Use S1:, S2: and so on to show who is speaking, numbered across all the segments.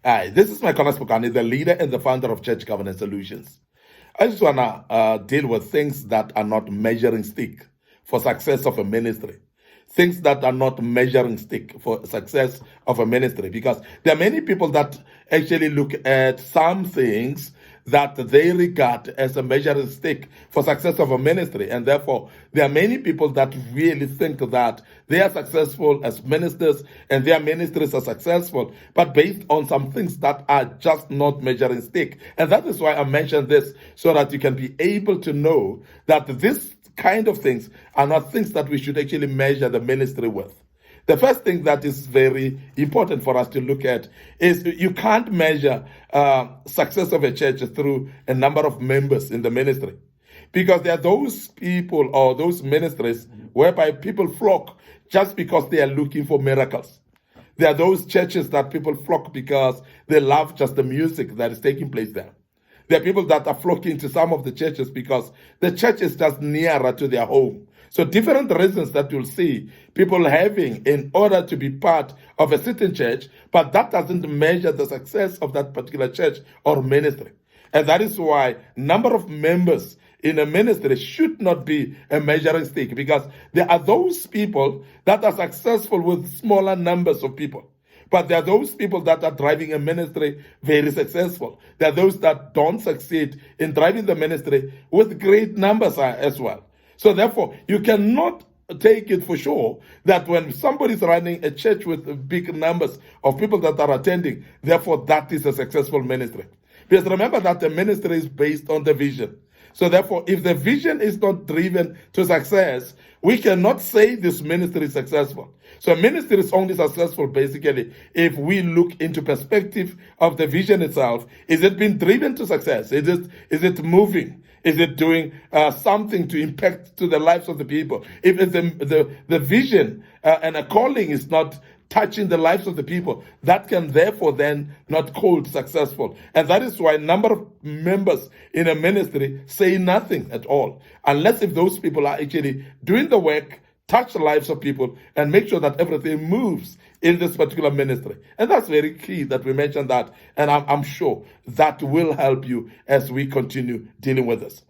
S1: Hi, this is my Spokane, the leader and the founder of Church Governance Solutions. I just want to deal with things that are not measuring stick for success of a ministry. Things that are not measuring stick for success of a ministry. Because there are many people that actually look at some things that they regard as a measuring stick for success of a ministry. And therefore, there are many people that really think that they are successful as ministers and their ministries are successful, but based on some things that are just not measuring stick. And that is why I mentioned this, so that you can be able to know that this kind of things are not things that we should actually measure the ministry with. The first thing that is very important for us to look at is you can't measure success of a church through a number of members in the ministry. Because there are those people or those ministries whereby people flock just because they are looking for miracles. There are those churches that people flock because they love just the music that is taking place there. There are people that are flocking to some of the churches because the church is just nearer to their home. So different reasons that you'll see people having in order to be part of a certain church, but that doesn't measure the success of that particular church or ministry. And that is why number of members in a ministry should not be a measuring stick, because there are those people that are successful with smaller numbers of people. But there are those people that are driving a ministry very successful. There are those that don't succeed in driving the ministry with great numbers as well. So therefore, you cannot take it for sure that when somebody is running a church with big numbers of people that are attending, therefore that is a successful ministry. Because remember that the ministry is based on the vision. So therefore, if the vision is not driven to success, we cannot say this ministry is successful. So ministry is only successful basically if we look into perspective of the vision itself. Is it being driven to success? Is it moving? Is it doing something to impact to the lives of the people? If the vision and a calling is not touching the lives of the people, that can therefore then not called successful. And that is why a number of members in a ministry say nothing at all, unless if those people are actually doing the work, touch the lives of people, and make sure that everything moves in this particular ministry. And that's very key that we mention that, and I'm sure that will help you as we continue dealing with this.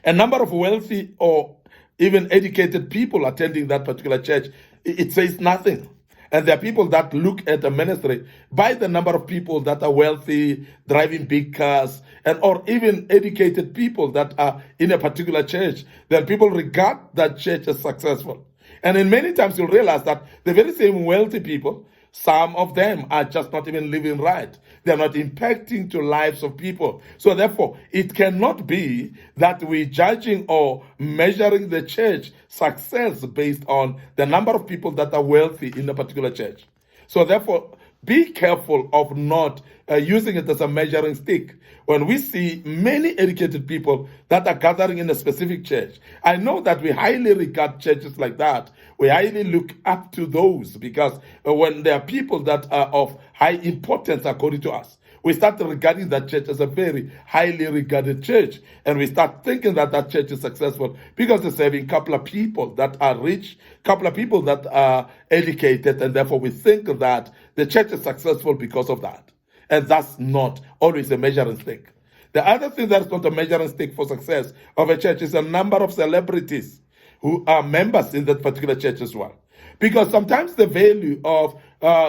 S1: A number of wealthy or even educated people attending that particular church, it says nothing. And there are people that look at a ministry by the number of people that are wealthy, driving big cars, and or even educated people that are in a particular church. Then people regard that church as successful. And in many times you'll realize that the very same wealthy people, some of them are just not even living right. They're not impacting to lives of people. So therefore, it cannot be that we're judging or measuring the church success based on the number of people that are wealthy in a particular church. So therefore, be careful of not using it as a measuring stick. When we see many educated people that are gathering in a specific church, I know that we highly regard churches like that. We highly look up to those because when there are people that are of high importance according to us, we start regarding that church as a very highly regarded church. And we start thinking that that church is successful because it's having a couple of people that are rich, couple of people that are educated, and therefore we think that the church is successful because of that. And that's not always a measuring stick. The other thing that's not a measuring stick for success of a church is a number of celebrities who are members in that particular church as well. Because sometimes the value of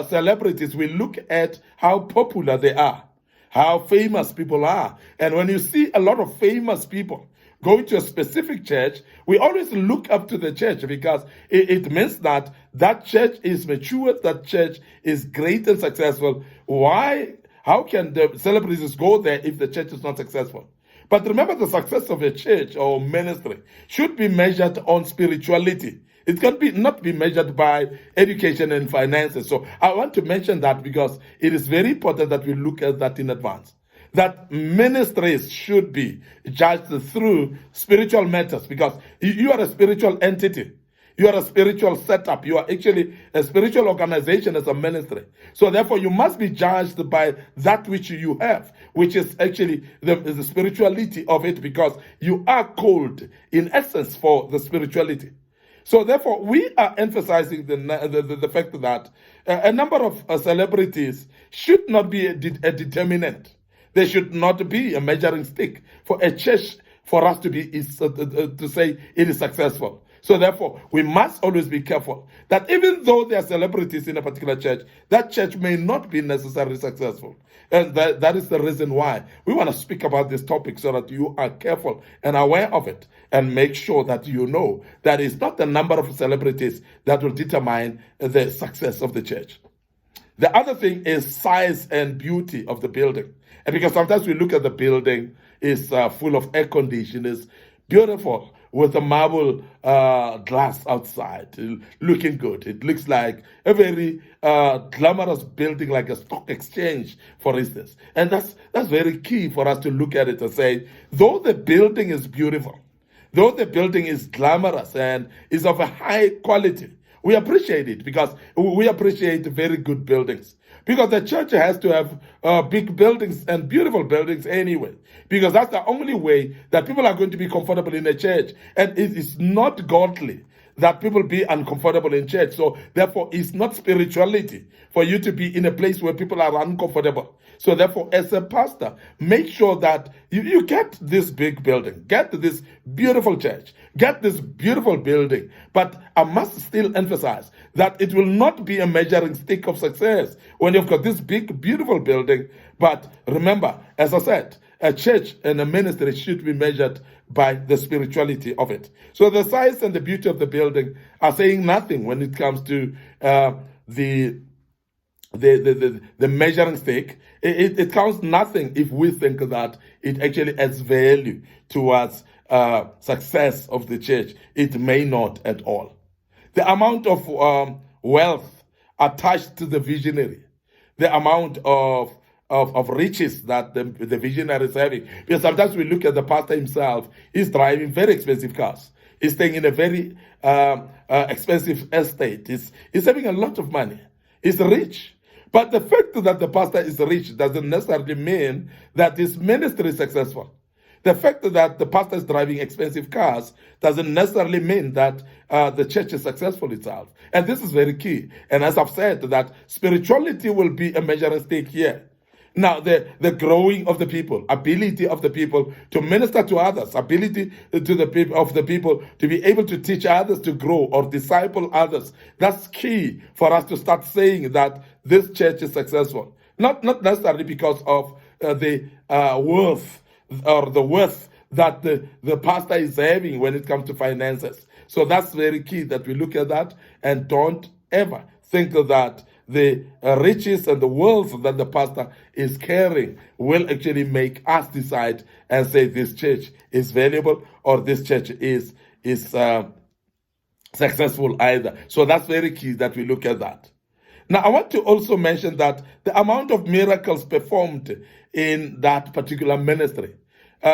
S1: celebrities, we look at how popular they are, how famous people are. And when you see a lot of famous people going to a specific church, we always look up to the church because it means that that church is mature, that church is great and successful. Why? How can the celebrities go there if the church is not successful? But remember, the success of a church or ministry should be measured on spirituality. It can not be measured by education and finances. So I want to mention that because it is very important that we look at that in advance. That ministries should be judged through spiritual matters because you are a spiritual entity. You are a spiritual setup. You are actually a spiritual organization as a ministry. So therefore, you must be judged by that which you have, which is actually the spirituality of it, because you are called, in essence, for the spirituality. So therefore, we are emphasizing the fact that a number of celebrities should not be a determinant. They should not be a measuring stick for a church for us to say it is successful. So therefore, we must always be careful that even though there are celebrities in a particular church, that church may not be necessarily successful. And that is the reason why we want to speak about this topic, so that you are careful and aware of it, and make sure that you know that it's not the number of celebrities that will determine the success of the church. The other thing is size and beauty of the building. And because sometimes we look at the building, it's full of air conditioners, beautiful, with a marble glass outside, looking good. It looks like a very glamorous building, like a stock exchange, for instance. And that's very key for us to look at it and say, though the building is beautiful, though the building is glamorous and is of a high quality, we appreciate it, because we appreciate very good buildings. Because the church has to have big buildings and beautiful buildings anyway. Because that's the only way that people are going to be comfortable in the church. And it is not godly that people be uncomfortable in church. So therefore, it's not spirituality for you to be in a place where people are uncomfortable. So therefore, as a pastor, make sure that you get this big building, get this beautiful church, get this beautiful building. But I must still emphasize that it will not be a measuring stick of success when you've got this big, beautiful building. But remember, as I said, a church and a ministry should be measured by the spirituality of it. So the size and the beauty of the building are saying nothing when it comes to the measuring stick. It counts nothing if we think that it actually adds value towards success of the church. It may not at all. The amount of wealth attached to the visionary, the amount of riches that the visionary is having. Because sometimes we look at the pastor himself, he's driving very expensive cars. He's staying in a very expensive estate. He's having a lot of money. He's rich. But the fact that the pastor is rich doesn't necessarily mean that his ministry is successful. The fact that the pastor is driving expensive cars doesn't necessarily mean that the church is successful itself. And this is very key. And as I've said, that spirituality will be a measuring stick here. Now, the growing of the people, ability of the people to minister to others, ability to the people to be able to teach others to grow or disciple others. That's key for us to start saying that this church is successful. Not necessarily because of the worth that the pastor is having when it comes to finances. So that's very key that we look at that, and don't ever think that the riches and the wealth that the pastor is carrying will actually make us decide and say this church is valuable or this church is successful either. So that's very key that we look at that. Now, I want to also mention that the amount of miracles performed in that particular ministry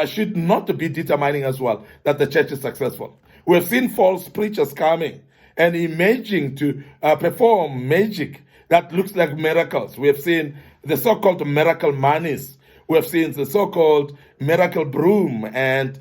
S1: should not be determining as well that the church is successful. We've seen false preachers coming and imagining to perform magic that looks like miracles. We have seen the so-called miracle monies. We have seen the so-called miracle broom and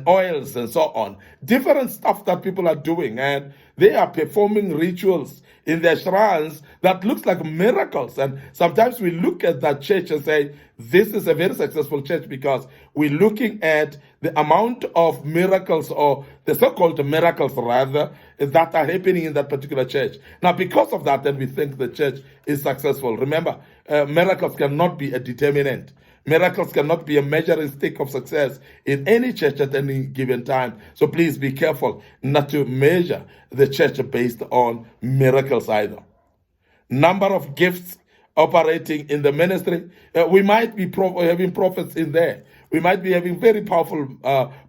S1: oils and so on. Different stuff that people are doing, and they are performing rituals in their shrines that looks like miracles. And sometimes we look at that church and say, this is a very successful church because we're looking at the amount of miracles, or the so-called miracles rather, that are happening in that particular church. Now, because of that, then we think the church is successful. Remember, miracles cannot be a determinant. Miracles cannot be a measuring stick of success in any church at any given time. So please be careful not to measure the church based on miracles either. Number of gifts operating in the ministry. We might be having prophets in there. We might be having very powerful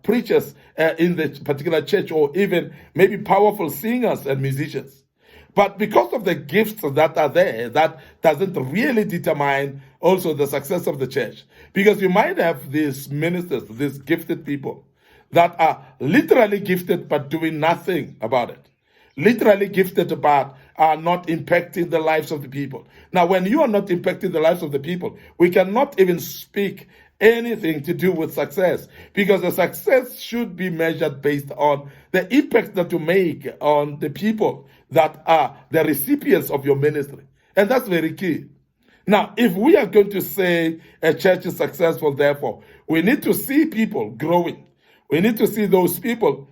S1: preachers in the particular church, or even maybe powerful singers and musicians. But because of the gifts that are there, that doesn't really determine also the success of the church. Because you might have these ministers, these gifted people, that are literally gifted but doing nothing about it. Literally gifted but are not impacting the lives of the people. Now, when you are not impacting the lives of the people, we cannot even speak anything to do with success, because the success should be measured based on the impact that you make on the people that are the recipients of your ministry. And that's very key. Now, if we are going to say a church is successful, therefore, we need to see people growing. We need to see those people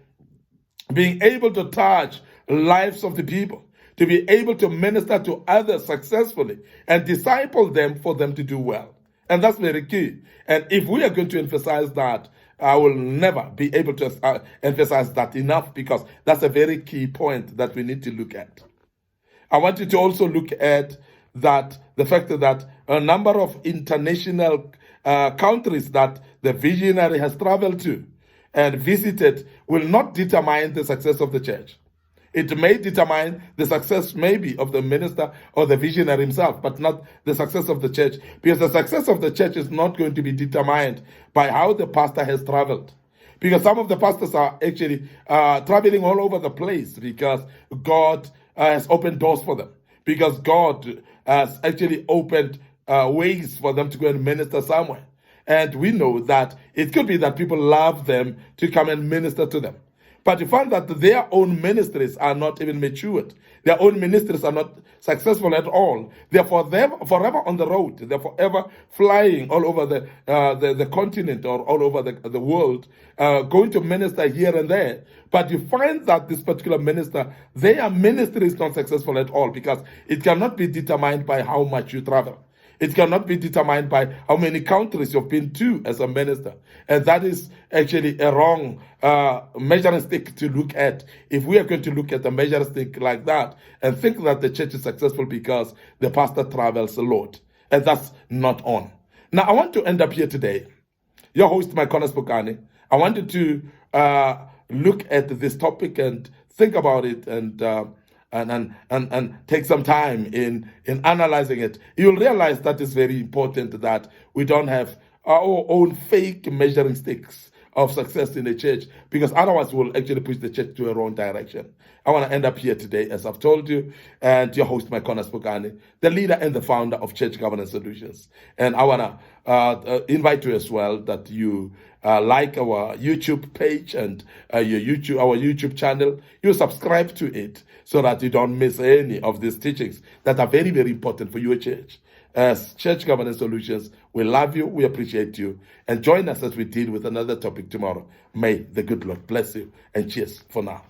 S1: being able to touch lives of the people, to be able to minister to others successfully and disciple them for them to do well. And that's very key. And if we are going to emphasize that, I will never be able to emphasize that enough, because that's a very key point that we need to look at. I want you to also look at that the fact that a number of international countries that the visionary has traveled to and visited will not determine the success of the church. It may determine the success maybe of the minister or the visionary himself, but not the success of the church, because the success of the church is not going to be determined by how the pastor has traveled. Because some of the pastors are actually traveling all over the place because God has opened doors for them, because God has actually opened ways for them to go and minister somewhere. And we know that it could be that people love them to come and minister to them. But you find that their own ministries are not even matured. Their own ministries are not successful at all. They're forever on the road. They're forever flying all over the continent or all over the world, going to minister here and there. But you find that this particular minister, their ministry is not successful at all, because it cannot be determined by how much you travel. It cannot be determined by how many countries you've been to as a minister. And that is actually a wrong measuring stick to look at. If we are going to look at a measuring stick like that and think that the church is successful because the pastor travels a lot, and that's not on. Now, I want to end up here today. Your host, Mike Spokane. I wanted to look at this topic and think about it and take some time in analyzing it. You'll realize that it's very important that we don't have our own fake measuring sticks of success in the church, because otherwise we'll actually push the church to a wrong direction. I want to end up here today, as I've told you, and your host, Mike Spokane, the leader and the founder of Church Governance Solutions. And I want to invite you as well that you like our YouTube page and our YouTube channel. You subscribe to it so that you don't miss any of these teachings that are very, very important for your church. As Church Governance Solutions, we love you, we appreciate you, and join us as we deal with another topic tomorrow. May the good Lord bless you, and cheers for now.